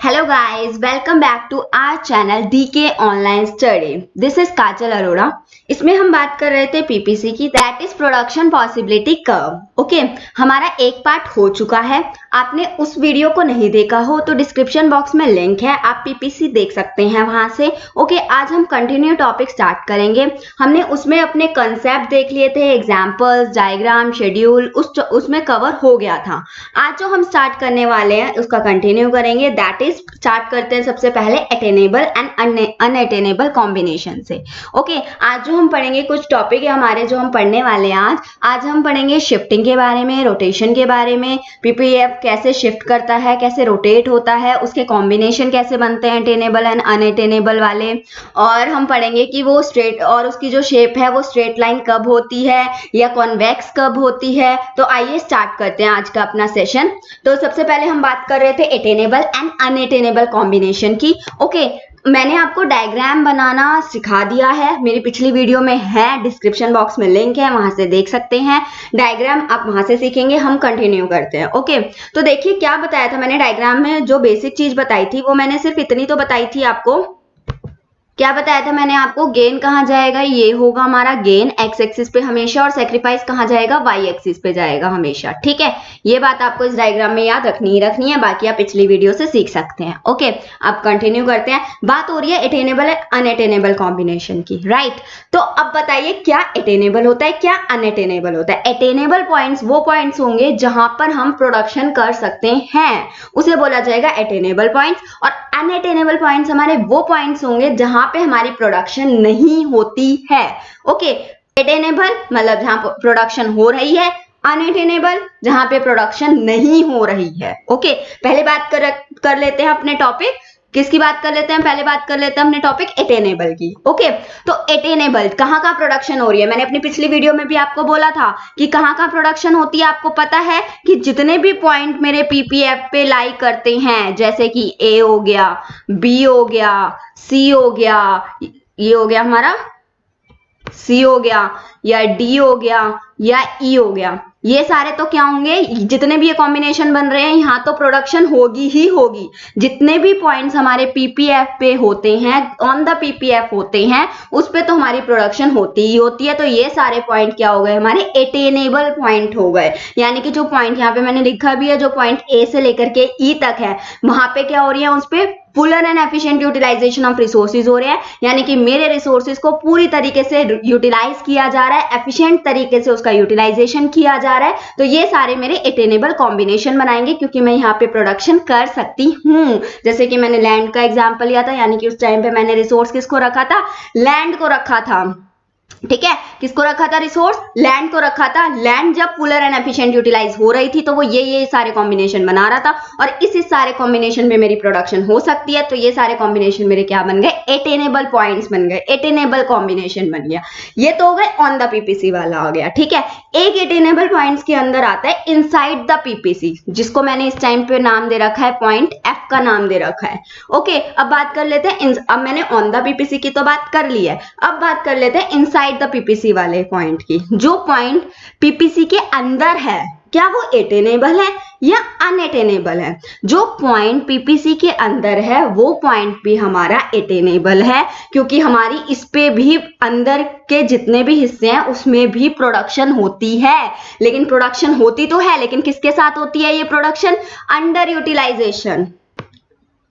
Hello guys, welcome back to our channel DK Online Study. This is काजल अरोड़ा. इसमें हम बात कर रहे थे पीपीसी की, that is production possibility curve. Okay, हमारा एक पार्ट हो चुका है. आपने उस वीडियो को नहीं देखा हो तो डिस्क्रिप्शन बॉक्स में लिंक है, आप पीपीसी देख सकते हैं वहां से. ओके, आज हम कंटिन्यू टॉपिक स्टार्ट करेंगे. हमने उसमें अपने कंसेप्ट देख लिए थे, एग्जाम्पल्स, डायग्राम, शेड्यूल, उसमें कवर हो गया था. आज जो हम स्टार्ट करने वाले हैं उसका कंटिन्यू करेंगे. दैट इज स्टार्ट करते हैं सबसे पहले अटेनेबल एंड अनअटेनेबल कॉम्बिनेशन से. ओके, आज जो हम पढ़ेंगे कुछ टॉपिक है हमारे जो हम पढ़ने वाले हैं. आज हम पढ़ेंगे शिफ्टिंग के बारे में, रोटेशन के बारे में, पीपीएफ कैसे शिफ्ट करता है, कैसे रोटेट होता है, उसके कॉम्बिनेशन कैसे बनते हैं अटेनेबल एंड अनअटेनेबल वाले. और हम पढ़ेंगे कि वो स्ट्रेट और उसकी जो शेप है वो स्ट्रेट लाइन कब होती है या कॉन्वेक्स कब होती है. तो आइए स्टार्ट करते हैं आज का अपना सेशन. तो सबसे पहले हम बात कर रहे थे अटेनेबल एंड अनअटेनेबल कॉम्बिनेशन की. ओके, मैंने आपको डायग्राम बनाना सिखा दिया है, मेरी पिछली वीडियो में है, डिस्क्रिप्शन बॉक्स में लिंक है, वहां से देख सकते हैं. डायग्राम आप वहां से सीखेंगे. हम कंटिन्यू करते हैं. ओके, तो देखिए क्या बताया था मैंने डायग्राम में. जो बेसिक चीज बताई थी वो मैंने सिर्फ इतनी तो बताई थी आपको. क्या बताया था मैंने आपको? गेन कहाँ जाएगा? ये होगा हमारा गेन एक्स एक्सिस पे हमेशा, और सेक्रीफाइस कहाँ जाएगा? वाई एक्सिस पे जाएगा हमेशा. ठीक है, ये बात आपको इस डायग्राम में याद रखनी ही रखनी है, बाकी आप पिछली वीडियो से सीख सकते हैं. ओके, अब कंटिन्यू करते हैं. बात हो रही है अटेनेबल एंड अनअटेनेबल कॉम्बिनेशन की, राइट. तो अब बताइए क्या अटेनेबल होता है, क्या अनअटेनेबल होता है. अटेनेबल पॉइंट्स वो पॉइंट्स होंगे जहां पर हम प्रोडक्शन कर सकते हैं, उसे बोला जाएगा अटेनेबल पॉइंट्स. और अनअटेनेबल पॉइंट्स हमारे वो पॉइंट्स होंगे जहां पे हमारी प्रोडक्शन नहीं होती है. ओके, अटेनेबल मतलब जहां प्रोडक्शन हो रही है, अनअटेनेबल जहां पे प्रोडक्शन नहीं हो रही है. ओके, पहले बात कर लेते हैं अपने टॉपिक. किसकी बात कर लेते हैं? पहले बात कर लेते हैं अपने टॉपिक अटेनेबल की. ओके, तो अटेनेबल कहाँ का प्रोडक्शन हो रही है? मैंने अपनी पिछली वीडियो में भी आपको बोला था कि कहाँ का प्रोडक्शन होती है. आपको पता है कि जितने भी पॉइंट मेरे पीपीएफ पे लाई करते हैं, जैसे कि ए हो गया, बी हो गया, सी हो गया, ये हो गया हमारा सी हो गया, या डी हो गया, या ई हो गया, ये सारे तो क्या होंगे? जितने भी ये कॉम्बिनेशन बन रहे हैं यहाँ तो प्रोडक्शन होगी ही होगी. जितने भी पॉइंट्स हमारे पीपीएफ पे होते हैं, ऑन द पीपीएफ होते हैं, उस पे तो हमारी प्रोडक्शन होती ही होती है. तो ये सारे पॉइंट क्या हो गए? हमारे अटेनेबल पॉइंट हो गए. यानी कि जो पॉइंट यहाँ पे मैंने लिखा भी है, जो पॉइंट ए से लेकर के ई तक है, वहां पे क्या हो रही है? उस पे full and efficient utilisation of resources हो रहे हैं. यानी कि मेरे रिसोर्सेज को पूरी तरीके से यूटिलाइज किया जा रहा है, एफिशिएंट तरीके से उसका यूटिलाइजेशन किया जा रहा है. तो ये सारे मेरे अटेनेबल कॉम्बिनेशन बनाएंगे, क्योंकि मैं यहाँ पे प्रोडक्शन कर सकती हूँ. जैसे कि मैंने लैंड का एग्जांपल लिया था, यानी कि उस टाइम पे मैंने रिसोर्स किसको रखा था? लैंड को रखा था. ठीक है, किसको रखा था? रिसोर्स लैंड को रखा था. लैंड जब फुलर एंड एफिशिएंट यूटिलाइज हो रही थी तो वो ये सारे कॉम्बिनेशन बना रहा था, और इस सारे कॉम्बिनेशन में मेरी प्रोडक्शन हो सकती है. तो ये सारे कॉम्बिनेशन मेरे क्या बन गए? अटेनेबल पॉइंट्स बन गए, अटेनेबल कॉम्बिनेशन बन गया. ये तो हो गए ऑन द पीपीसी वाला हो गया. ठीक है, एक अटेनेबल पॉइंट्स के अंदर आता है इनसाइड द पीपीसी, जिसको मैंने इस टाइम पे नाम दे रखा है, पॉइंट एफ का नाम दे रखा है. ओके, अब बात कर लेते हैं अब मैंने ऑन द पीपीसी की तो बात कर ली है, अब बात कर लेते हैं इनसाइड द पीपीसी वाले पॉइंट की. जो पॉइंट पीपीसी के अंदर है, क्या वो अटेनेबल है या अनअटेनेबल है? जो पॉइंट पीपीसी के अंदर है वो पॉइंट भी हमारा अटेनेबल है, क्योंकि हमारी इस पे भी अंदर के जितने भी हिस्से हैं उसमें भी प्रोडक्शन होती है. लेकिन प्रोडक्शन होती तो है, लेकिन किसके साथ होती है ये प्रोडक्शन? Under utilisation.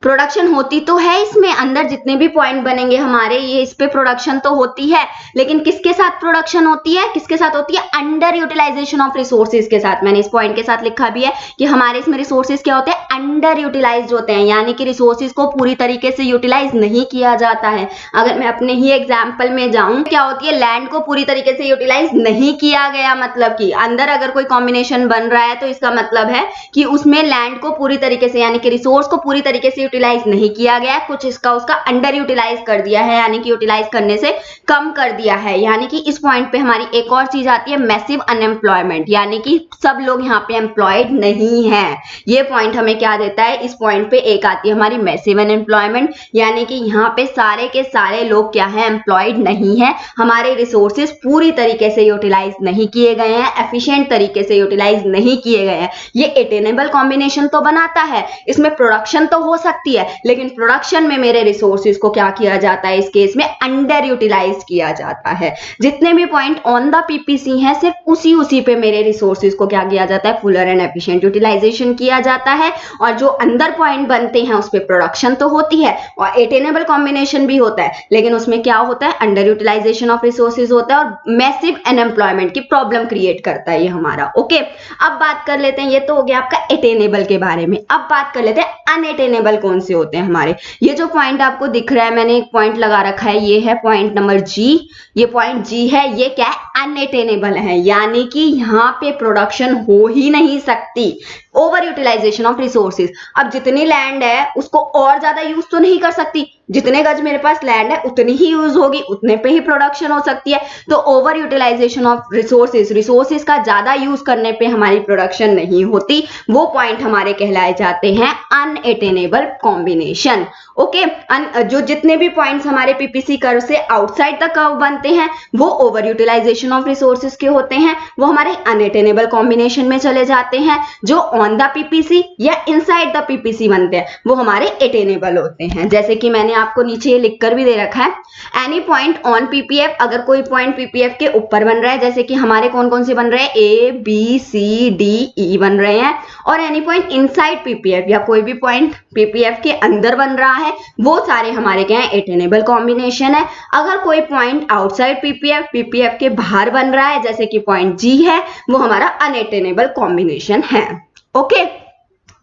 प्रोडक्शन होती तो है इसमें, अंदर जितने भी पॉइंट बनेंगे हमारे, ये इस पे प्रोडक्शन तो होती है, लेकिन किसके साथ प्रोडक्शन होती है? किसके साथ होती है? अंडर यूटिलाइजेशन ऑफ रिसोर्सेज के साथ. मैंने इस पॉइंट के साथ लिखा भी है कि हमारे इसमें रिसोर्सेज क्या होते हैं? अंडर यूटिलाइज होते हैं. यानी कि रिसोर्सेज को पूरी तरीके से यूटिलाइज नहीं किया जाता है. अगर मैं अपने ही एग्जाम्पल में जाऊं, क्या होती है? लैंड को पूरी तरीके से यूटिलाइज नहीं किया गया, मतलब कि अंदर अगर कोई कॉम्बिनेशन बन रहा है तो इसका मतलब है कि उसमें लैंड को पूरी तरीके से, यानी कि रिसोर्स को पूरी तरीके से यूटिलाइज नहीं किया गया, कुछ इसका उसका अंडर यूटिलाइज कर दिया है, यानी कि यूटिलाइज करने से कम कर दिया है. यानी कि इस पॉइंट पे हमारी एक और चीज आती है, मैसिव अनएम्प्लॉयमेंट, यानी कि सब लोग यहाँ पे एम्प्लॉयड नहीं है. ये पॉइंट हमें क्या देता है, इस पॉइंट पे एक आती है हमारी मैसिव अनएम्प्लॉयमेंट, यानी कि यहाँ पे सारे के सारे लोग क्या है, एम्प्लॉयड नहीं है, हमारे रिसोर्सेज पूरी तरीके से यूटिलाइज नहीं किए गए हैं, एफिशिएंट तरीके से यूटिलाइज नहीं किए गए हैं। ये अटेनेबल कॉम्बिनेशन तो बनाता है, इसमें प्रोडक्शन तो हो सकती है, लेकिन प्रोडक्शन में मेरे रिसोर्सेज को क्या किया जाता है, इस केस में अंडर यूटिलाइज किया जाता है। जितने भी पॉइंट ऑन द पीपीसी हैं, सिर्फ उसी पे मेरे रिसोर्सेज को क्या किया जाता है, फुलर एंड एफिशिएंट यूटिलाइजेशन किया जाता है, और जो अंदर पॉइंट बनते हैं उस पे प्रोडक्शन तो होती है और अटेनेबल कॉम्बिनेशन भी होता है, लेकिन उसमें क्या होता है, अंडर यूटिलाइजेशन ऑफ रिसोर्सेज होता है और मैसिव अनएम्प्लॉयमेंट की प्रॉब्लम क्रिएट करता है ये हमारा। ओके, अब बात कर लेते हैं, ये तो हो गया आपका अटेनेबल के बारे में। अब बात कर लेते हैं अनअटेनेबल कौन से होते हैं हमारे। ये जो पॉइंट आपको दिख रहा है, मैंने एक पॉइंट लगा रखा है, ये है पॉइंट नंबर जी। ये पॉइंट जी है, ये क्या है, अनअटेनेबल है, यानी कि यहाँ पे प्रोडक्शन हो ही नहीं सकती, ओवर यूटिलाइजेशन ऑफ रिसोर्सेज। अब जितनी लैंड है उसको और ज्यादा यूज तो नहीं कर सकती, जितने गज मेरे पास लैंड है उतनी ही यूज होगी, उतने पे ही प्रोडक्शन हो सकती है। तो ओवर यूटिलाइजेशन ऑफ रिसोर्सेज का ज्यादा यूज करने पे हमारी प्रोडक्शन नहीं होती, वो पॉइंट हमारे कहलाए जाते हैं अनअटेनेबल कॉम्बिनेशन। ओके, जो जितने भी पॉइंट्स हमारे पीपीसी कर्व से आउटसाइड द कर्व बनते हैं वो ओवर यूटिलाइजेशन ऑफ रिसोर्सेज के होते हैं, वो हमारे अनअटेनेबल कॉम्बिनेशन में चले जाते हैं। जो ऑन द पीपीसी या इनसाइड द पीपीसी बनते हैं वो हमारे अटेनेबल होते हैं। जैसे कि मैंने आपको नीचे ये लिखकर भी दे रखा है, एनी पॉइंट ऑन पीपीएफ, अगर कोई पॉइंट पीपीएफ के ऊपर बन रहा है, जैसे कि हमारे कौन कौन से बन रहे हैं, ए बी सी डी ई बन रहे हैं, और एनी पॉइंट इनसाइड पीपीएफ या कोई भी पॉइंट पीपीएफ के अंदर बन रहा है, वो सारे हमारे क्या है, अटेनेबल कॉम्बिनेशन है। अगर कोई पॉइंट आउटसाइड पीपीएफ के बाहर बन रहा है, जैसे कि पॉइंट जी है, वो हमारा अनअटेनेबल कॉम्बिनेशन है। ओके,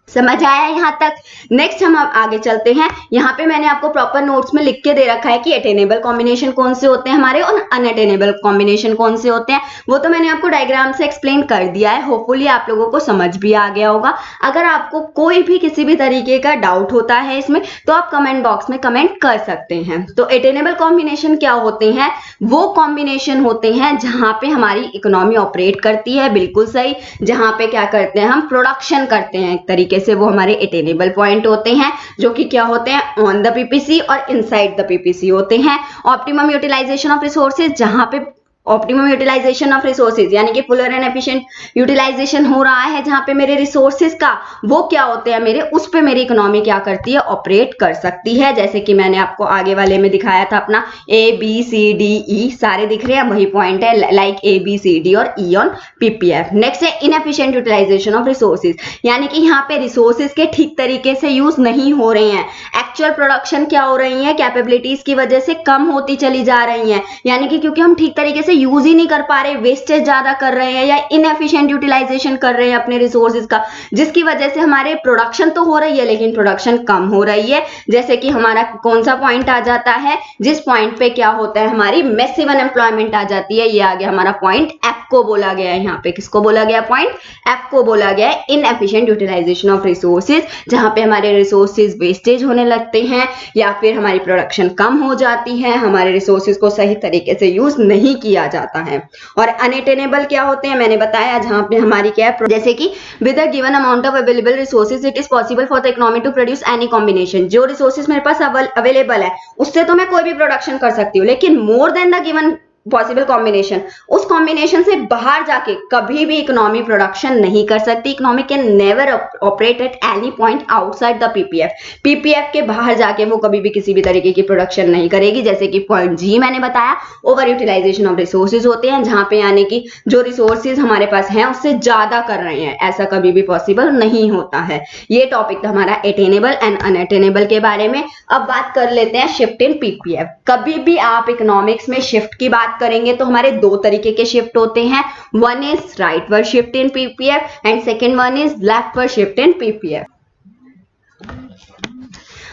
समझ आया यहाँ तक। नेक्स्ट हम अब आगे चलते हैं। यहाँ पे मैंने आपको प्रॉपर नोट्स में लिख के दे रखा है कि अटेनेबल कॉम्बिनेशन कौन से होते हैं हमारे और अनअटेनेबल कॉम्बिनेशन कौन से होते हैं, वो तो मैंने आपको डायग्राम से एक्सप्लेन कर दिया है। होपफुली आप लोगों को समझ भी आ गया होगा। अगर आपको कोई भी किसी भी तरीके का डाउट होता है इसमें, तो आप कमेंट बॉक्स में कमेंट कर सकते हैं। तो अटेनेबल कॉम्बिनेशन क्या होते हैं, वो कॉम्बिनेशन होते हैं जहां पे हमारी इकोनॉमी ऑपरेट करती है, बिल्कुल सही, जहां पे क्या करते हैं, हम प्रोडक्शन करते हैं एक तरीके से, वो हमारे अटेनेबल पॉइंट होते हैं, जो कि क्या होते हैं, ऑन द पीपीसी और इनसाइड द पीपीसी होते हैं। ऑप्टिमम यूटिलाइजेशन ऑफ रिसोर्सेज, जहां पे ऑप्टिमम यूटिलाइजेशन ऑफ रिसोर्सेज यानी कि फुलर एंड एफिशिएंट यूटिलाइजेशन हो रहा है, जहां पे मेरे रिसोर्सेज का वो क्या होते हैं, मेरे उस पे मेरी इकोनॉमी क्या करती है, ऑपरेट कर सकती है। जैसे कि मैंने आपको आगे वाले में दिखाया था, अपना ए बी सी डी ई सारे दिख रहे हैं, वही पॉइंट है, like A B C D और ई ऑन पीपीएफ। नेक्स्ट है इनएफिशिएंट यूटिलाइजेशन ऑफ रिसोर्सेज, यानी कि यहाँ पे रिसोर्सेज के ठीक तरीके से यूज नहीं हो रहे हैं, एक्चुअल प्रोडक्शन क्या हो रही है, कैपेबिलिटीज की वजह से कम होती चली जा रही है, यानी कि क्योंकि हम ठीक तरीके से यूज ही नहीं कर पा रहे, वेस्टेज ज्यादा कर रहे हैं या इनएफिशिएंट यूटिलाइजेशन कर रहे हैं अपने रिसोर्सेज का, जिसकी वजह से हमारे प्रोडक्शन तो हो रही है लेकिन प्रोडक्शन कम हो रही है। जैसे कि हमारा कौन सा पॉइंट आ जाता है, जिस पॉइंट पे क्या होता है, हमारी मैसिव अनएम्प्लॉयमेंट आ जाती है। ये आ गया हमारा पॉइंट एफ को बोला गया है, यहाँ पे किसको बोला गया, पॉइंट एफ को बोला गया है, इनएफिशिएंट यूटिलाइजेशन ऑफ रिसोर्सेज, जहां पे हमारे रिसोर्सेज वेस्टेज होने लगते हैं या फिर हमारी प्रोडक्शन कम हो जाती है, हमारे रिसोर्सेज को सही तरीके से यूज नहीं किया जाता है। और अनअटेनेबल क्या होते हैं, मैंने बताया, जहां पे हमारी क्या है, जैसे कि with a given amount of available resources it is possible for the economy to produce any combination. जो रिसोर्सेज मेरे पास अवेलेबल है उससे तो मैं कोई भी प्रोडक्शन कर सकती हूँ, लेकिन more than the given possible combination, उस कॉम्बिनेशन से बाहर जाके कभी भी इकोनॉमी प्रोडक्शन नहीं कर सकती। Economy can never operate at any point outside the PPF, PPF के बाहर जाके वो कभी भी किसी भी तरीके की प्रोडक्शन नहीं करेगी। जैसे कि पॉइंट जी मैंने बताया, ओवर यूटिलाइजेशन ऑफ रिसोर्सेज होते हैं, जहां पे यानी कि जो रिसोर्सेज हमारे पास हैं उससे ज्यादा कर रहे हैं, ऐसा कभी भी पॉसिबल नहीं होता है। ये टॉपिक था हमारा अटेनेबल एंड अनअटेनेबल के बारे में। अब बात कर लेते हैं शिफ्ट इन पीपीएफ। कभी भी आप इकोनॉमिक्स में शिफ्ट की बात करेंगे तो हमारे दो तरीके के शिफ्ट होते हैं, one is rightward shift in PPF and second one is leftward shift in PPF.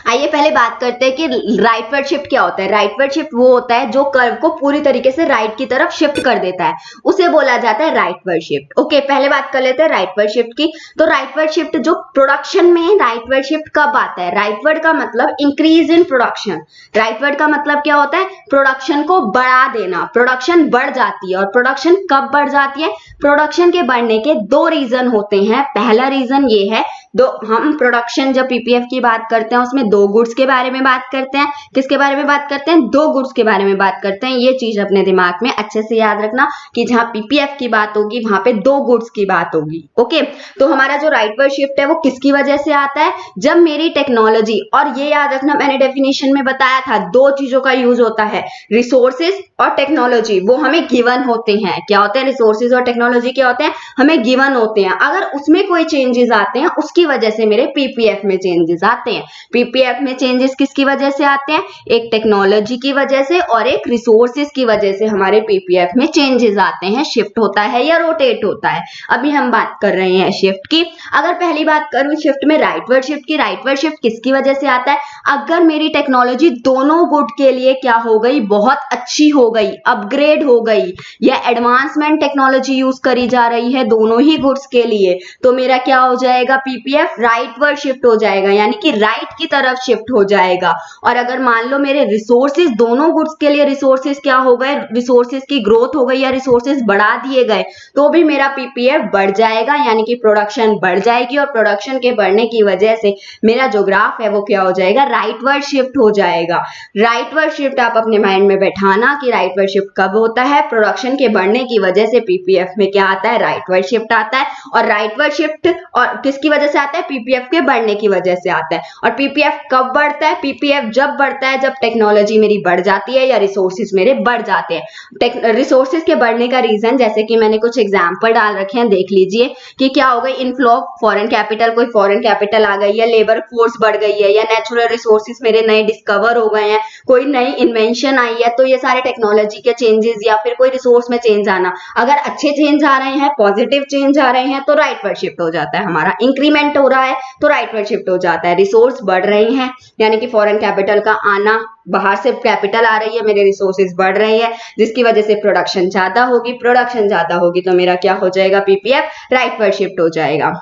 आइए पहले बात करते हैं कि राइटवर्ड शिफ्ट क्या होता है। राइटवर्ड शिफ्ट वो होता है जो कर्व को पूरी तरीके से राइट की तरफ शिफ्ट कर देता है, उसे बोला जाता है राइटवर्ड शिफ्ट। ओके, पहले बात कर लेते हैं राइटवर्ड शिफ्ट की। तो राइटवर्ड शिफ्ट जो प्रोडक्शन में राइटवर्ड शिफ्ट कब आता है, राइटवर्ड का मतलब इंक्रीज इन प्रोडक्शन। राइटवर्ड का मतलब क्या होता है, प्रोडक्शन को बढ़ा देना, प्रोडक्शन बढ़ जाती है। और प्रोडक्शन कब बढ़ जाती है, प्रोडक्शन के बढ़ने के दो रीजन होते हैं। पहला रीजन ये है दो, हम प्रोडक्शन जब पीपीएफ की बात करते हैं उसमें दो गुड्स के बारे में बात करते हैं। किसके बारे में बात करते हैं? दो गुड्स के बारे में बात करते हैं। ये चीज अपने दिमाग में अच्छे से याद रखना कि जहां पीपीएफ की बात होगी वहां पे दो गुड्स की बात होगी। ओके, तो हमारा जो राइटवर्ड शिफ्ट है वो किसकी वजह से आता है? जब मेरी टेक्नोलॉजी, और ये याद रखना मैंने डेफिनेशन में बताया था, दो चीजों का यूज होता है, रिसोर्सेज और टेक्नोलॉजी। वो हमें गिवन होते हैं। क्या होते हैं? रिसोर्सेज और टेक्नोलॉजी क्या होते हैं? हमें गिवन होते हैं। अगर उसमें कोई चेंजेस आते हैं उसकी वजह से मेरे पीपीएफ में चेंजेस आते हैं। पीपीएफ में चेंजेस किसकी वजह से आते हैं? एक टेक्नोलॉजी की वजह से और एक रिसोर्सेज की वजह से हमारे पीपीएफ में चेंजेस आते हैं। शिफ्ट होता है या रोटेट होता है। अभी हम बात कर रहे हैं शिफ्ट की। अगर पहली बात करूं शिफ्ट में राइटवर्ड शिफ्ट की, राइटवर्ड शिफ्ट किसकी वजह से आता है? अगर मेरी टेक्नोलॉजी दोनों गुड के लिए क्या हो गई? बहुत अच्छी हो गई, अपग्रेड हो गई, या एडवांसमेंट टेक्नोलॉजी यूज करी जा रही है दोनों ही गुड्स के लिए, तो मेरा क्या हो जाएगा? पीपीएफ राइटवर्ड शिफ्ट हो जाएगा, यानी कि राइट की तरफ शिफ्ट हो जाएगा। और अगर मान लो मेरे रिसोर्सेज दोनों गुड्स के लिए रिसोर्सेज क्या हो गए? रिसोर्सेज की ग्रोथ हो गई या रिसोर्सेज बढ़ा दिए गए, तो भी मेरा पीपीएफ बढ़ जाएगा, यानी कि प्रोडक्शन बढ़ जाएगी। और प्रोडक्शन के बढ़ने की वजह से मेरा जो ग्राफ है वो क्या हो जाएगा? राइटवर्ड शिफ्ट हो जाएगा। राइटवर्ड शिफ्ट आप अपने माइंड में बैठाना कि राइटवर्ड शिफ्ट कब होता है? प्रोडक्शन के बढ़ने की वजह से पीपीएफ में क्या आता है? राइटवर्ड शिफ्ट आता है। और राइटवर्ड शिफ्ट और किसकी वजह से आता है? पीपीएफ के बढ़ने की वजह से आता है। और पीपीएफ कब बढ़ता है? पीपीएफ जब बढ़ता है जब टेक्नोलॉजी मेरी बढ़ जाती है या रिसोर्सेज मेरे बढ़ जाते हैं। रिसोर्सेज के बढ़ने का रीजन, जैसे कि मैंने कुछ एग्जांपल डाल रखे हैं, देख लीजिए कि क्या हो गई? इनफ्लो ऑफ फॉरेन कैपिटल, कोई फॉरेन कैपिटल आ गई है, लेबर फोर्स बढ़ गई है, या नेचुरल रिसोर्सेज मेरे नए डिस्कवर हो गए हैं, कोई नई इन्वेंशन आई है, तो ये सारे टेक्नोलॉजी के चेंजेस या फिर कोई रिसोर्स में चेंज आना, अगर अच्छे चेंज आ रहे हैं, पॉजिटिव चेंज आ रहे हैं, तो राइटवर्ड शिफ्ट हो जाता है। हमारा इंक्रीमेंट हो रहा है तो राइटवर्ड शिफ्ट हो जाता है। रिसोर्स बढ़ रहे हैं यानी कि फॉरेन कैपिटल का आना, बाहर से कैपिटल आ रही है, मेरे रिसोर्सेज बढ़ रहे हैं, जिसकी वजह से प्रोडक्शन ज्यादा होगी। प्रोडक्शन ज्यादा होगी तो मेरा क्या हो जाएगा? पीपीएफ राइटवर्ड शिफ्ट हो जाएगा।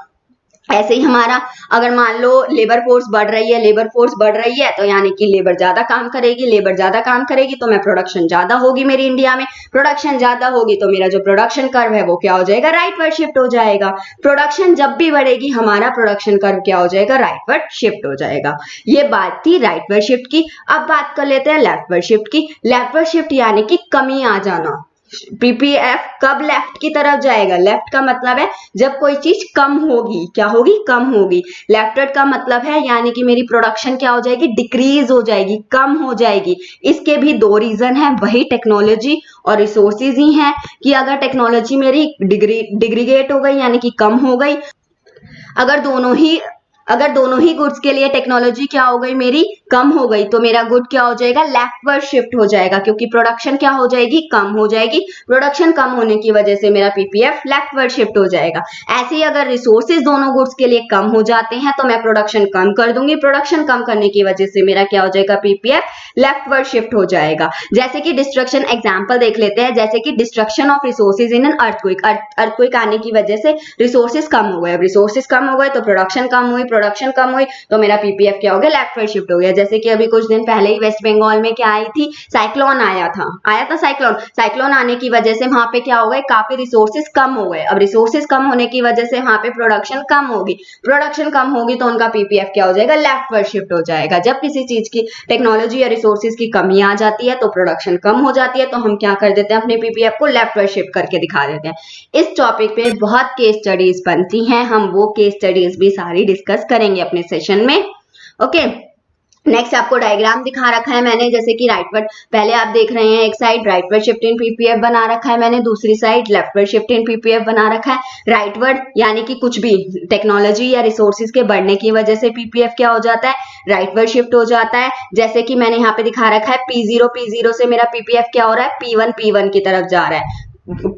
ऐसे ही हमारा अगर मान लो लेबर फोर्स बढ़ रही है, लेबर फोर्स बढ़ रही है तो यानी कि लेबर ज्यादा काम करेगी, लेबर ज्यादा काम करेगी तो मैं प्रोडक्शन ज्यादा होगी मेरी इंडिया में, प्रोडक्शन ज्यादा होगी तो मेरा जो प्रोडक्शन कर्व है वो क्या हो जाएगा? राइटवर्ड शिफ्ट हो जाएगा। प्रोडक्शन जब भी बढ़ेगी हमारा प्रोडक्शन कर्व क्या हो जाएगा? राइटवर्ड शिफ्ट हो जाएगा। ये बात थी राइटवर्ड शिफ्ट की। अब बात कर लेते हैं लेफ्टवर्ड शिफ्ट की। लेफ्टवर्ड शिफ्ट यानी कि कमी आ जाना। पीपीएफ कब लेफ्ट की तरफ जाएगा? लेफ्ट का मतलब है जब कोई चीज कम होगी। क्या होगी? कम होगी। लेफ्टवर्ड का मतलब है यानी कि मेरी प्रोडक्शन क्या हो जाएगी? डिक्रीज हो जाएगी, कम हो जाएगी। इसके भी दो रीजन है, वही टेक्नोलॉजी और रिसोर्सेज ही हैं कि अगर टेक्नोलॉजी मेरी डिग्रीगेट हो गई यानी कि कम हो गई, अगर दोनों ही गुड्स के लिए टेक्नोलॉजी क्या हो गई? मेरी कम हो गई, तो मेरा गुड क्या हो जाएगा? लेफ्टवर्ड शिफ्ट हो जाएगा, क्योंकि प्रोडक्शन क्या हो जाएगी? कम हो जाएगी। प्रोडक्शन कम होने की वजह से मेरा पीपीएफ लेफ्टवर्ड शिफ्ट हो जाएगा। ऐसे ही अगर रिसोर्सेज दोनों गुड्स के लिए कम हो जाते हैं तो मैं प्रोडक्शन कम कर दूंगी। प्रोडक्शन कम करने की वजह से मेरा क्या हो जाएगा? पीपीएफ लेफ्टवर्ड शिफ्ट हो जाएगा। जैसे कि डिस्ट्रक्शन एग्जाम्पल देख लेते हैं, जैसे कि destruction of resources in an earthquake. Earthquake आने की वजह से रिसोर्सेज कम हो गए, अब रिसोर्सेज कम हो गए तो प्रोडक्शन कम हुई, प्रोडक्शन कम हुई तो मेरा पीपीएफ क्या हो गया? लेफ्टवर्ड शिफ्ट हो गया। जैसे कि अभी कुछ दिन पहले ही वेस्ट बंगाल में क्या आई थी? साइक्लोन आया था साइक्लोन आने की वजह से वहां पे क्या हो गए? काफी रिसोर्सेज कम हो गए। अब रिसोर्सेज कम होने की वजह से वहां पे प्रोडक्शन कम होगी, प्रोडक्शन कम होगी तो उनका पीपीएफ क्या हो जाएगा? लेफ्टवर्ड शिफ्ट हो जाएगा। जब किसी चीज की टेक्नोलॉजी या रिसोर्सेज की कमी आ जाती है तो प्रोडक्शन कम हो जाती है, तो हम क्या कर देते हैं? अपने पीपीएफ को लेफ्टवर्ड शिफ्ट करके दिखा देते हैं। इस टॉपिक पे बहुत केस स्टडीज बनती हैं, हम वो केस स्टडीज भी सारी डिस्कस करेंगे अपने सेशन में। ओके, नेक्स्ट आपको डायग्राम दिखा रखा है मैंने, जैसे कि राइटवर्ड पहले आप देख रहे हैं, एक side rightward shift in PPF बना रखा है मैंने, दूसरी side leftward shift in PPF बना रखा है। राइटवर्ड यानी कि कुछ भी टेक्नोलॉजी या रिसोर्सेज के बढ़ने की वजह से पीपीएफ क्या हो जाता है? राइटवर्ड शिफ्ट हो जाता है। जैसे कि मैंने यहाँ पे दिखा रखा है P0 से मेरा पीपीएफ क्या हो रहा है? P1 की तरफ जा रहा है।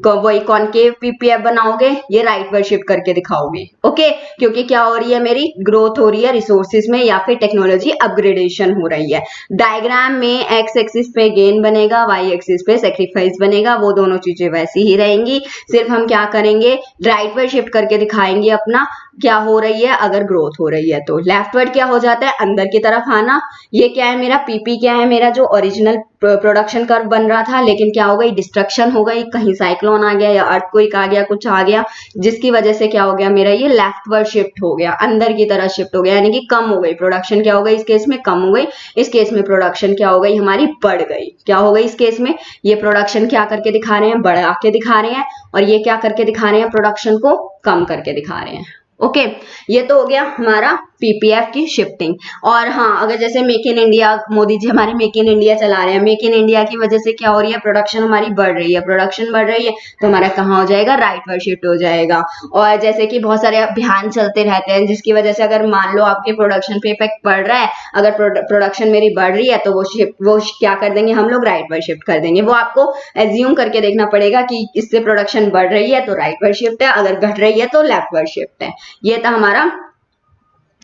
वही कॉनकेव पीपीएफ बनाओगे, ये राइटवर्ड शिफ्ट करके दिखाओगे। ओके, क्योंकि क्या हो रही है? मेरी ग्रोथ हो रही है रिसोर्सेज में या फिर टेक्नोलॉजी अपग्रेडेशन हो रही है। डायग्राम में एक्स एक्सिस पे गेन बनेगा, वाई एक्सिस पे सेक्रीफाइस बनेगा, वो दोनों चीजें वैसी ही रहेंगी। सिर्फ हम क्या करेंगे? राइटवर्ड शिफ्ट करके दिखाएंगे अपना क्या हो रही है, अगर ग्रोथ हो रही है तो। लेफ्टवर्ड क्या हो जाता है, अंदर की तरफ आना। ये क्या है मेरा पीपी, क्या है मेरा जो ओरिजिनल प्रोडक्शन कर्व बन रहा था, लेकिन क्या हो गई, डिस्ट्रक्शन हो गई, कहीं साइक्लोन आ गया या अर्थक्वेक आ गया, कुछ आ गया, जिसकी वजह से क्या हो गया मेरा ये लेफ्टवर्ड शिफ्ट हो गया, अंदर की तरफ शिफ्ट हो गया, यानी कि कम हो गई प्रोडक्शन। क्या हो गई इस केस में, कम हो गई। इस केस में प्रोडक्शन क्या हो गई हमारी, बढ़ गई। क्या हो गई इस केस में, ये प्रोडक्शन क्या करके दिखा रहे हैं, बढ़ा के दिखा रहे हैं, और ये क्या करके दिखा रहे हैं, प्रोडक्शन को कम करके दिखा रहे हैं। ओके, ये तो हो गया हमारा पीपीएफ की शिफ्टिंग। और हाँ, अगर जैसे make in India, Modi ji हमारे मेक इन इंडिया चला रहे हैं, मेक इन इंडिया की वजह से क्या हो रही है, प्रोडक्शन हमारी बढ़ रही है, प्रोडक्शन बढ़ रही है तो हमारा कहाँ हो जाएगा, राइटवर्ड शिफ्ट हो जाएगा। और जैसे कि बहुत सारे अभियान चलते रहते हैं जिसकी वजह से अगर मान लो आपके प्रोडक्शन पे इफेक्ट पड़ रहा है, अगर प्रोडक्शन मेरी बढ़ रही है तो वो क्या कर देंगे हम लोग, राइटवर्ड शिफ्ट कर देंगे। वो आपको एज्यूम करके देखना पड़ेगा कि इससे प्रोडक्शन बढ़ रही है तो राइटवर्ड शिफ्ट है, अगर घट रही है तो लेफ्टवर्ड शिफ्ट है। ये था हमारा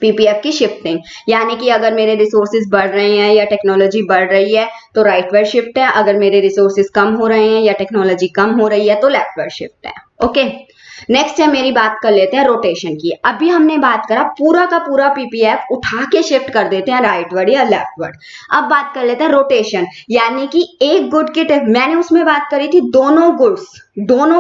पीपीएफ की शिफ्टिंग, यानी कि अगर मेरे रिसोर्सेज बढ़ रहे हैं या टेक्नोलॉजी बढ़ रही है तो राइटवर्ड शिफ्ट है, अगर मेरे रिसोर्सेज कम हो रहे हैं या टेक्नोलॉजी कम हो रही है तो लेफ्टवर्ड शिफ्ट है। ओके, नेक्स्ट है मेरी बात कर लेते हैं रोटेशन की। अभी हमने बात करा पूरा का पूरा पीपीएफ उठा के शिफ्ट कर देते हैं राइटवर्ड या लेफ्टवर्ड। अब बात कर लेते हैं रोटेशन, यानी कि एक गुड की मैंने उसमें बात करी थी दोनों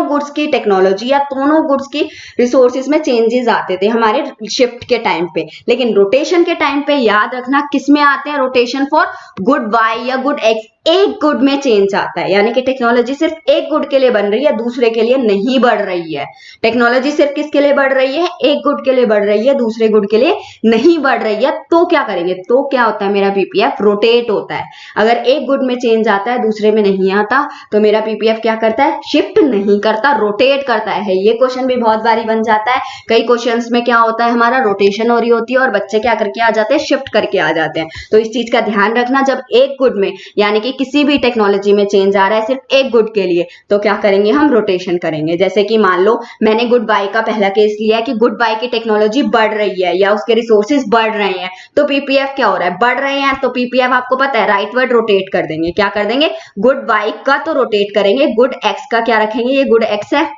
गुड्स की टेक्नोलॉजी या दोनों गुड्स की रिसोर्सेज में चेंजेस आते थे हमारे शिफ्ट के टाइम पे, लेकिन रोटेशन के टाइम पे याद रखना किस में आते हैं, रोटेशन फॉर गुड वाई या गुड एक्स, एक गुड में चेंज आता है, यानी कि टेक्नोलॉजी सिर्फ एक गुड के लिए बन रही है, दूसरे के लिए नहीं बढ़ रही है। टेक्नोलॉजी सिर्फ किसके लिए बढ़ रही है, एक गुड के लिए बढ़ रही है, दूसरे गुड के लिए नहीं बढ़ रही है। तो क्या करेंगे, तो क्या होता है मेरा पीपीएफ रोटेट होता है। अगर एक गुड में चेंज आता है दूसरे में नहीं आता तो मेरा पीपीएफ क्या करता है, शिफ्ट नहीं करता, रोटेट करता है। ये क्वेश्चन भी बहुत बारी बन जाता है, कई क्वेश्चंस में क्या होता है हमारा रोटेशन हो रही होती है और बच्चे क्या करके आ जाते हैं, शिफ्ट करके आ जाते हैं। तो इस चीज का ध्यान रखना, जब एक गुड में यानी कि किसी भी टेक्नोलॉजी में चेंज आ रहा है सिर्फ एक गुड के लिए तो क्या करेंगे हम, रोटेशन करेंगे। जैसे कि मान लो मैंने गुड बाय का पहला केस लिया है कि गुड बाय की टेक्नोलॉजी बढ़ रही है या उसके रिसोर्सेज बढ़ रहे हैं, तो पीपीएफ क्या हो रहा है, बढ़ रहे हैं, तो पीपीएफ आपको पता है राइटवर्ड रोटेट कर देंगे। क्या कर देंगे, गुड बाय का तो रोटेट करेंगे, गुड एक्स का क्या रखेंगे, ये गुड एक्स है,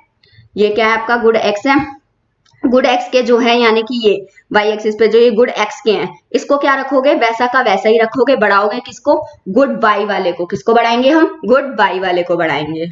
ये क्या है आपका गुड एक्स है, गुड एक्स के जो है यानी कि ये वाई एक्सिस पे जो ये गुड एक्स के हैं इसको क्या रखोगे, वैसा का वैसा ही रखोगे, बढ़ाओगे किसको, गुड बाई वाले को। किसको बढ़ाएंगे हम, गुड बाई वाले को बढ़ाएंगे।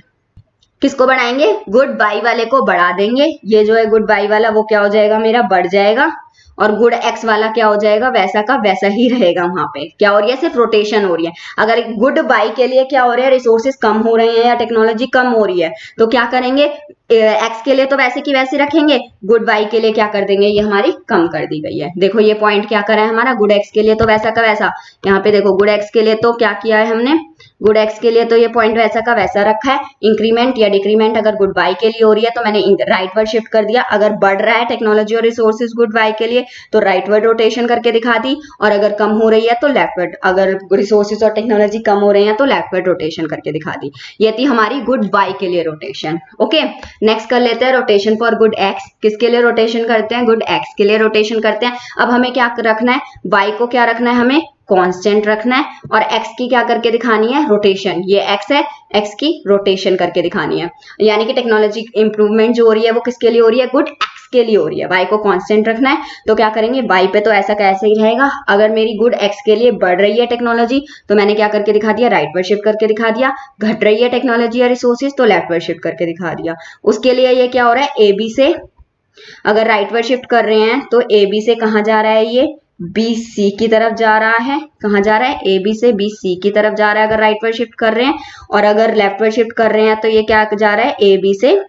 किसको बढ़ाएंगे, गुड बाई वाले को बढ़ा देंगे। ये जो है गुड बाई वाला वो क्या हो जाएगा मेरा, बढ़ जाएगा, और गुड एक्स वाला क्या हो जाएगा, वैसा का वैसा ही रहेगा। वहां पे क्या हो रही है, सिर्फ रोटेशन हो रही है। अगर गुड बाई के लिए क्या हो रहा है, रिसोर्सेज कम हो रहे हैं या टेक्नोलॉजी कम हो रही है तो क्या करेंगे, एक्स के लिए तो वैसे की वैसे रखेंगे, गुड बाई के लिए क्या कर देंगे, ये हमारी कम कर दी गई है। देखो ये पॉइंट क्या करा है हमारा, गुड एक्स के लिए तो वैसा का वैसा, यहाँ पे देखो गुड एक्स के लिए तो क्या किया है हमने, गुड एक्स के लिए तो ये पॉइंट वैसा का वैसा रखा है। इंक्रीमेंट या डिक्रीमेंट अगर गुड बाई के लिए हो रही है तो मैंने राइटवर्ड शिफ्ट कर दिया, अगर बढ़ रहा है टेक्नोलॉजी और रिसोर्सेज गुड बाई के लिए तो राइटवर्ड रोटेशन करके दिखा दी, और अगर कम हो रही है तो लेफ्टवर्ड, अगर रिसोर्सेज और टेक्नोलॉजी कम हो रही है तो लेफ्टवर्ड रोटेशन करके दिखा दी। ये थी हमारी गुड बाई के लिए रोटेशन। ओके, नेक्स्ट कर लेते हैं रोटेशन फॉर गुड एक्स। किसके लिए रोटेशन करते हैं, गुड एक्स के लिए रोटेशन करते हैं। अब हमें क्या रखना है, बाई को क्या रखना है, हमें कांस्टेंट रखना है, और एक्स की क्या करके दिखानी है, रोटेशन। ये एक्स है, एक्स की रोटेशन करके दिखानी है, यानी कि टेक्नोलॉजी इंप्रूवमेंट जो हो रही है वो किसके लिए हो रही है, गुड एक्स के लिए हो रही है। वाई को कांस्टेंट रखना है तो क्या करेंगे, वाई पे तो ऐसा का ऐसा ही रहेगा। अगर मेरी गुड एक्स के लिए बढ़ रही है टेक्नोलॉजी तो मैंने क्या करके दिखा दिया, राइटवर्ड शिफ्ट करके दिखा दिया। घट रही है टेक्नोलॉजी या रिसोर्सेज तो लेफ्टवर्ड शिफ्ट करके दिखा दिया। उसके लिए ये क्या हो रहा है, ए बी से अगर राइटवर्ड शिफ्ट कर रहे हैं तो ए बी से कहाँ जा रहा है, ये बी सी की तरफ जा रहा है। कहाँ जा रहा है, ए बी से बी सी की तरफ जा रहा है अगर राइटवर्ड शिफ्ट कर रहे हैं, और अगर लेफ्टवर्ड शिफ्ट कर रहे हैं तो ये क्या जा रहा है, ए बी से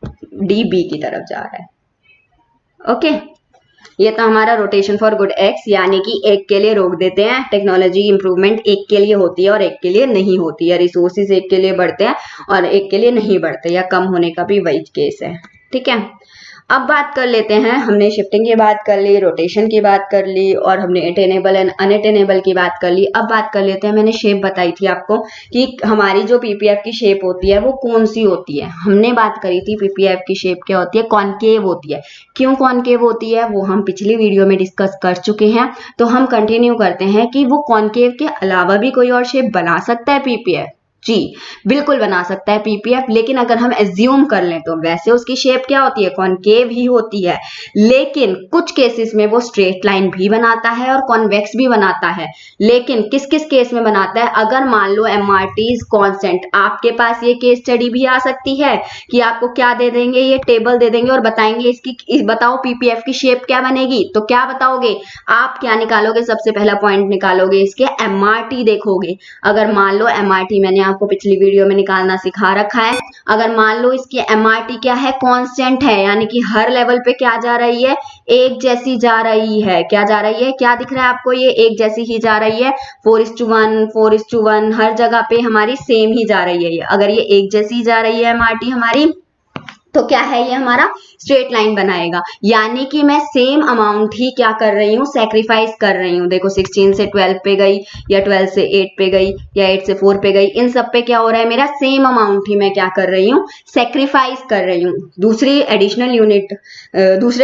डी बी की तरफ जा रहा है। ओके, ये तो हमारा रोटेशन फॉर गुड एक्स, यानी कि एक के लिए रोक देते हैं, टेक्नोलॉजी इंप्रूवमेंट एक के लिए होती है और एक के लिए नहीं होती है, रिसोर्सेज एक के लिए बढ़ते हैं और एक के लिए नहीं बढ़ते, या कम होने का भी वही केस है। ठीक है, अब बात कर लेते हैं, हमने शिफ्टिंग की बात कर ली, रोटेशन की बात कर ली, और हमने अटेनेबल एंड अनअटेनेबल की बात कर ली। अब बात कर लेते हैं, मैंने शेप बताई थी आपको कि हमारी जो पीपीएफ की शेप होती है वो कौन सी होती है। हमने बात करी थी पीपीएफ की शेप क्या होती है, कॉनकेव होती है। क्यों कॉनकेव होती है वो हम पिछली वीडियो में डिस्कस कर चुके हैं, तो हम कंटिन्यू करते हैं कि वो कॉनकेव के अलावा भी कोई और शेप बना सकता है पीपीएफ। जी बिल्कुल बना सकता है पीपीएफ, लेकिन अगर हम एज्यूम कर लें तो वैसे उसकी शेप क्या होती है, कॉनकेव ही होती है, लेकिन कुछ केसेस में वो स्ट्रेट लाइन भी बनाता है और कॉन्वेक्स भी बनाता है। लेकिन किस किस केस में बनाता है, अगर मान लो एमआरटी इज कांस्टेंट, आपके पास ये केस स्टडी भी आ सकती है कि आपको क्या दे देंगे, ये टेबल दे देंगे और बताएंगे इसकी बताओ पीपीएफ की शेप क्या बनेगी, तो क्या बताओगे आप, क्या निकालोगे, सबसे पहला पॉइंट निकालोगे इसके एमआरटी देखोगे। अगर मान लो एमआरटी मैंने आपको पिछली वीडियो में निकालना सिखा रखा है, अगर मान लो इसकी एमआरटी क्या है, कांस्टेंट है, यानी कि हर लेवल पे क्या जा रही है, एक जैसी जा रही है। क्या जा रही है, क्या दिख रहा है आपको, ये एक जैसी ही जा रही है, 4:1 4:1 हर जगह पे हमारी सेम ही जा रही है ये। अगर ये एक जैसी जा रही है एमआरटी हमारी, तो क्या है, ये हमारा स्ट्रेट लाइन बनाएगा, यानी कि मैं सेम अमाउंट ही क्या कर रही हूँ, सेक्रीफाइस कर रही हूँ। देखो 16 से 12 पे गई, या 12 से 8 पे गई, या 8 से 4 पे गई, इन सब पे क्या हो रहा है, मेरा सेम अमाउंट ही मैं क्या कर रही हूँ, सेक्रीफाइस कर रही हूँ। दूसरे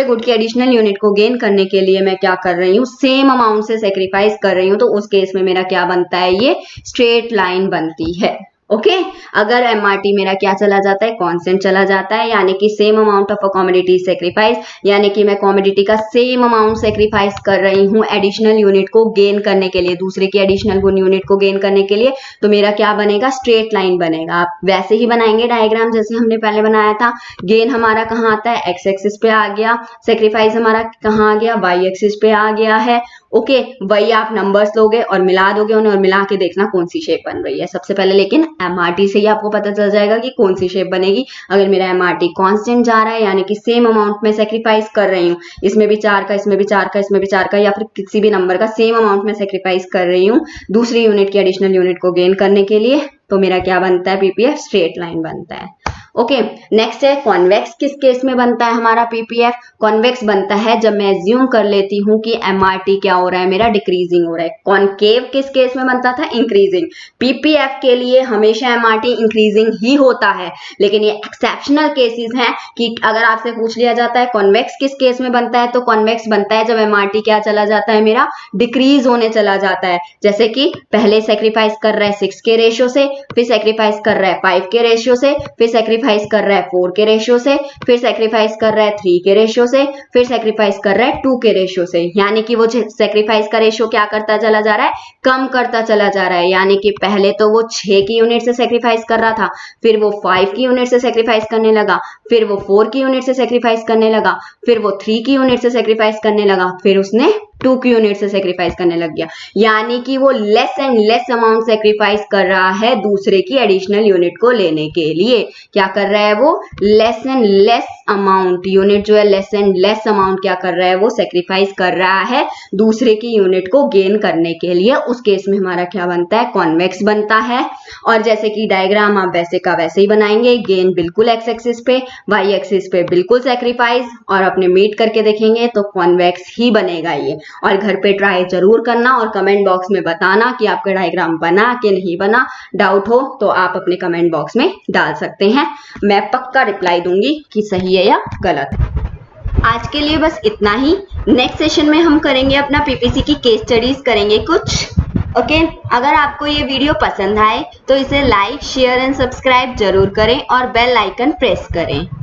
गुड की एडिशनल यूनिट को गेन करने के लिए मैं क्या कर रही हूँ, सेम अमाउंट से सेक्रीफाइस कर रही हूँ, तो उस केस में मेरा क्या बनता है, ये स्ट्रेट लाइन बनती है। ओके अगर एमआरटी मेरा क्या चला जाता है, कांस्टेंट चला जाता है, यानी कि same amount of a commodity sacrifice, यानी कि मैं कमोडिटी का सेम अमाउंट सेक्रीफाइस कर रही हूँ एडिशनल यूनिट को गेन करने के लिए, दूसरे की एडिशनल यूनिट को गेन करने के लिए, तो मेरा क्या बनेगा, स्ट्रेट लाइन बनेगा। आप वैसे ही बनाएंगे डायग्राम जैसे हमने पहले बनाया था। गेन हमारा कहाँ आता है, एक्स एक्सिस पे आ गया, सेक्रीफाइस हमारा कहाँ आ गया, वाई एक्सिस पे आ गया है। ओके वही आप नंबर्स लोगे और मिला दोगे उन्हें, और मिला के देखना कौन सी शेप बन रही है सबसे पहले। लेकिन एमआरटी से ही आपको पता चल जाएगा कि कौन सी शेप बनेगी। अगर मेरा एमआरटी कांस्टेंट जा रहा है, यानी कि सेम अमाउंट में सेक्रीफाइस कर रही हूँ, इसमें भी 4 का, इसमें भी 4 का, इसमें भी 4 का, या फिर किसी भी नंबर का सेम अमाउंट में सेक्रीफाइस कर रही हूँ दूसरी यूनिट की एडिशनल यूनिट को गेन करने के लिए, तो मेरा क्या बनता है, पीपीएफ स्ट्रेट लाइन बनता है। ओके नेक्स्ट है कॉन्वेक्स। किस केस में बनता है हमारा पीपीएफ, कॉन्वेक्स बनता है जब मैं एज्यूम कर लेती हूँ कि एमआरटी क्या हो रहा है, मेरा डिक्रीजिंग हो रहा है। कॉनकेव किस केस में बनता था, इंक्रीजिंग। पीपीएफ के लिए हमेशा एमआरटी इंक्रीजिंग ही होता है, लेकिन ये एक्सेप्शनल केसेस हैं कि अगर आपसे पूछ लिया जाता है कॉन्वेक्स किस केस में बनता है, तो कॉन्वेक्स बनता है जब एमआरटी क्या चला जाता है, मेरा डिक्रीज होने चला जाता है। जैसे कि पहले सेक्रीफाइस कर रहा है 6 के रेशियो से, फिर सेक्रीफाइस कर रहा है 5 के रेशियो से, फिर सेक्रीफाइस कर रहा है 4 के रेशियो से, फिर सेक्रीफाइस कर रहा है 3 के रेशियो से, फिर सेक्रीफाइस कर रहा है 2 के रेशियो से, यानी कि वो सेक्रीफाइस का रेशियो क्या करता चला जा रहा है, कम करता चला जा रहा है। यानी कि पहले तो वो 6 की यूनिट से सेक्रीफाइस कर रहा था, फिर वो 5 की यूनिट से सेक्रीफाइस करने लगा, फिर वो 4 की यूनिट से सेक्रीफाइस करने लगा, फिर वो 3 की यूनिट से सेक्रीफाइस करने लगा, फिर उसने 2 की यूनिट से सेक्रीफाइस करने लग गया। यानी कि वो less and less amount sacrifice कर रहा है दूसरे की एडिशनल यूनिट को लेने के लिए। क्या कर रहा है वो, less and less amount, unit जो है लेस एंड लेस अमाउंट क्या कर रहा है, वो सेक्रीफाइस कर रहा है दूसरे की यूनिट को गेन करने के लिए। उस केस में हमारा क्या बनता है, कॉन्वेक्स बनता है। और जैसे कि डायग्राम आप वैसे का वैसे ही बनाएंगे, गेन बिल्कुल एक्स एक्सिस पे, वाई एक्सिस पे बिल्कुल सेक्रीफाइस, और अपने मीट करके देखेंगे तो कॉन्वेक्स ही बनेगा ये। और घर पे ट्राई जरूर करना और कमेंट बॉक्स में बताना कि आपका डायग्राम बना कि नहीं बना। डाउट हो तो आप अपने कमेंट बॉक्स में डाल सकते हैं, मैं पक्का रिप्लाई दूंगी कि सही है या गलत। आज के लिए बस इतना ही। नेक्स्ट सेशन में हम करेंगे अपना पीपीसी की केस स्टडीज करेंगे कुछ। ओके अगर आपको ये वीडियो पसंद आए तो इसे लाइक, शेयर एंड सब्सक्राइब जरूर करें और बेल आइकन प्रेस करें।